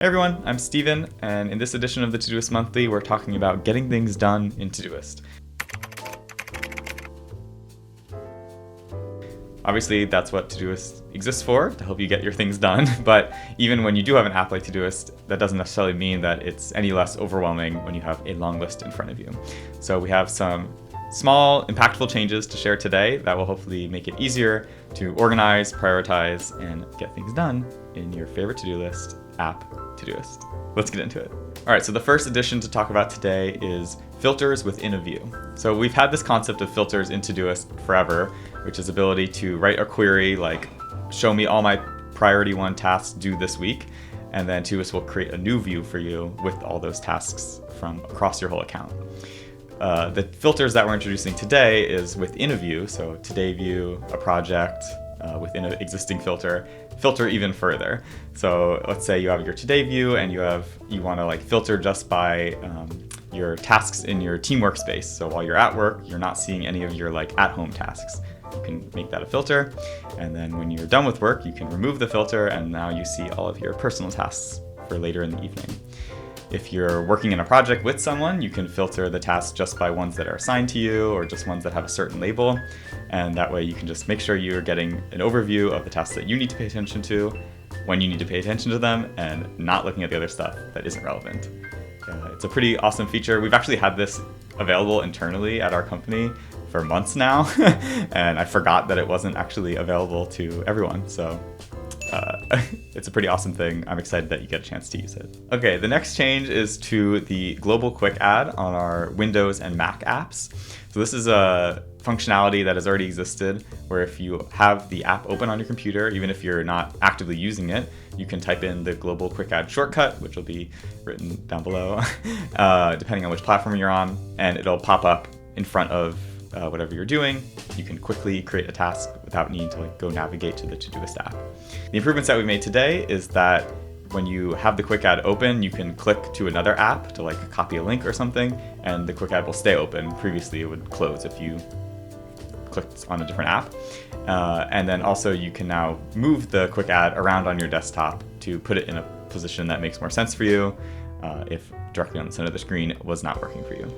Hey everyone, I'm Steven, and in this edition of the Todoist Monthly, we're talking about getting things done in Todoist. Obviously, that's what Todoist exists for, to help you get your things done, but even when you do have an app like Todoist, that doesn't necessarily mean that it's any less overwhelming when you have a long list in front of you. So we have some small, impactful changes to share today that will hopefully make it easier to organize, prioritize, and get things done in your favorite to-do list app, Todoist. Let's get into it. All right, so the first addition to talk about today is filters within a view. So we've had this concept of filters in Todoist forever, which is ability to write a query like, show me all my priority one tasks due this week, and then Todoist will create a new view for you with all those tasks from across your whole account. The filters that we're introducing today is within a view, so today view, a project, within an existing filter even further. So let's say you have your today view and you want to like filter just by your tasks in your team workspace. So while you're at work, you're not seeing any of your like at-home tasks. You can make that a filter, and then when you're done with work, you can remove the filter, and now you see all of your personal tasks for later in the evening. If you're working in a project with someone, you can filter the tasks just by ones that are assigned to you or just ones that have a certain label. And that way you can just make sure you're getting an overview of the tasks that you need to pay attention to, when you need to pay attention to them, and not looking at the other stuff that isn't relevant. It's a pretty awesome feature. We've actually had this available internally at our company for months now, and I forgot that it wasn't actually available to everyone. So it's a pretty awesome thing. I'm excited that you get a chance to use it. Okay, the next change is to the global quick add on our Windows and Mac apps. So this is a functionality that has already existed where if you have the app open on your computer, even if you're not actively using it, you can type in the global quick add shortcut, which will be written down below, depending on which platform you're on, and it'll pop up in front of whatever you're doing. You can quickly create a task without needing to go navigate to the Todoist app. The improvements that we made today is that when you have the quick add open, you can click to another app to copy a link or something, and the quick add will stay open. Previously, it would close if you clicked on a different app. And then also you can now move the quick add around on your desktop to put it in a position that makes more sense for you if directly on the center of the screen was not working for you.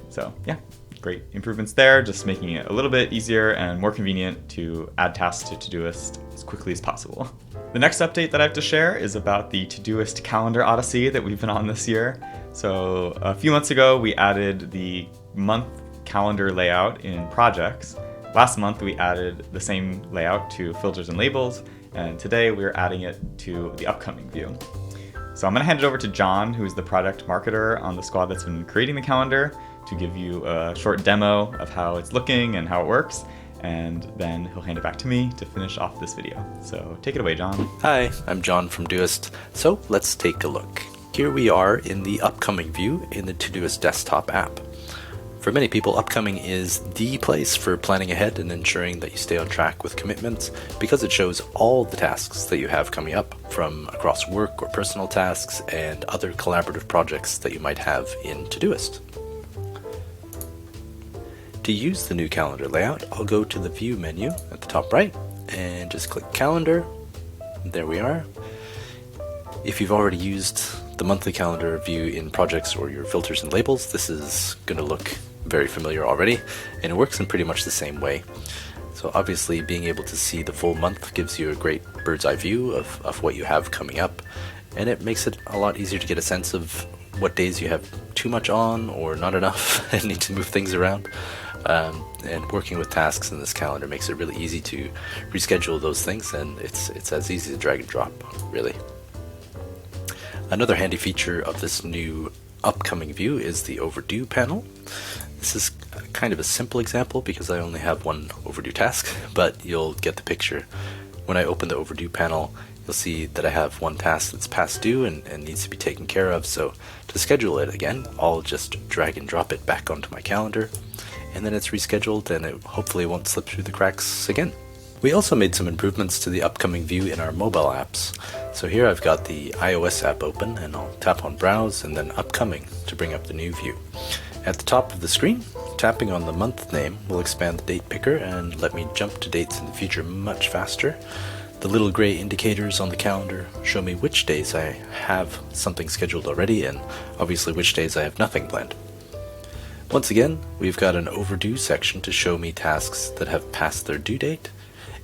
So yeah, great improvements there, just making it a little bit easier and more convenient to add tasks to Todoist as quickly as possible. The next update that I have to share is about the Todoist calendar odyssey that we've been on this year. So a few months ago, we added the month calendar layout in projects. Last month, we added the same layout to filters and labels, and today we're adding it to the upcoming view. So I'm going to hand it over to John, who's the product marketer on the squad that's been creating the calendar, to give you a short demo of how it's looking and how it works, and then he'll hand it back to me to finish off this video. So take it away, John. Hi, I'm John from Todoist. So let's take a look. Here we are in the upcoming view in the Todoist desktop app. For many people, upcoming is the place for planning ahead and ensuring that you stay on track with commitments because it shows all the tasks that you have coming up from across work or personal tasks and other collaborative projects that you might have in Todoist. To use the new calendar layout, I'll go to the View menu at the top right and just click Calendar. There we are. If you've already used the monthly calendar view in projects or your filters and labels, this is going to look very familiar already, and it works in pretty much the same way. So obviously being able to see the full month gives you a great bird's eye view of what you have coming up, and it makes it a lot easier to get a sense of what days you have too much on or not enough and need to move things around. And working with tasks in this calendar makes it really easy to reschedule those things, and it's as easy to drag and drop, really. Another handy feature of this new upcoming view is the overdue panel. This is kind of a simple example because I only have one overdue task, but you'll get the picture. When I open the overdue panel, you'll see that I have one task that's past due and needs to be taken care of. So to schedule it again, I'll just drag and drop it back onto my calendar, and then it's rescheduled and it hopefully won't slip through the cracks again. We also made some improvements to the upcoming view in our mobile apps. So here I've got the iOS app open, and I'll tap on Browse and then Upcoming to bring up the new view. At the top of the screen, tapping on the month name will expand the date picker and let me jump to dates in the future much faster. The little gray indicators on the calendar show me which days I have something scheduled already and obviously which days I have nothing planned. Once again, we've got an overdue section to show me tasks that have passed their due date.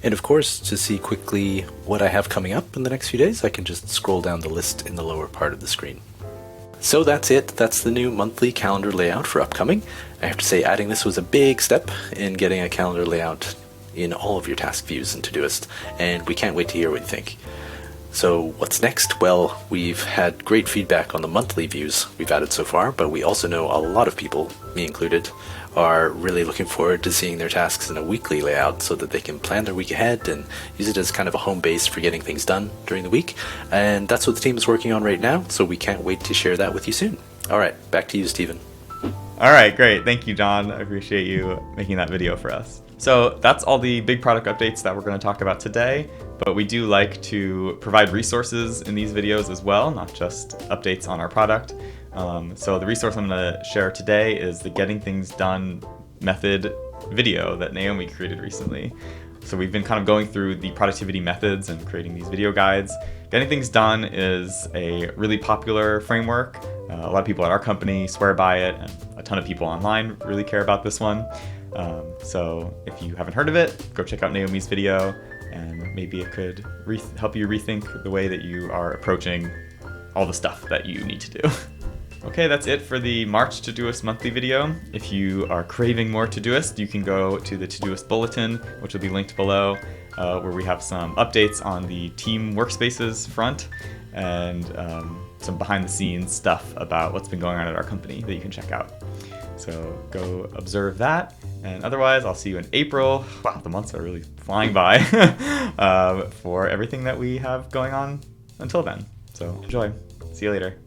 And of course, to see quickly what I have coming up in the next few days, I can just scroll down the list in the lower part of the screen. So that's it. That's the new monthly calendar layout for upcoming. I have to say, adding this was a big step in getting a calendar layout in all of your task views in Todoist, and we can't wait to hear what you think. So what's next? Well, we've had great feedback on the monthly views we've added so far, but we also know a lot of people, me included, are really looking forward to seeing their tasks in a weekly layout so that they can plan their week ahead and use it as kind of a home base for getting things done during the week. And that's what the team is working on right now, so we can't wait to share that with you soon. All right, back to you, Stephen. All right, great. Thank you, John. I appreciate you making that video for us. So that's all the big product updates that we're going to talk about today, but we do like to provide resources in these videos as well, not just updates on our product. So the resource I'm going to share today is the Getting Things Done method video that Naomi created recently. So we've been kind of going through the productivity methods and creating these video guides. Getting Things Done is a really popular framework. A lot of people at our company swear by it, and a ton of people online really care about this one. So if you haven't heard of it, go check out Naomi's video, and maybe it could help you rethink the way that you are approaching all the stuff that you need to do. Okay, that's it for the March Todoist monthly video. If you are craving more Todoist, you can go to the Todoist Bulletin, which will be linked below, where we have some updates on the team workspaces front and some behind-the-scenes stuff about what's been going on at our company that you can check out. So go observe that. And otherwise, I'll see you in April. Wow, the months are really flying by for everything that we have going on until then. So enjoy. See you later.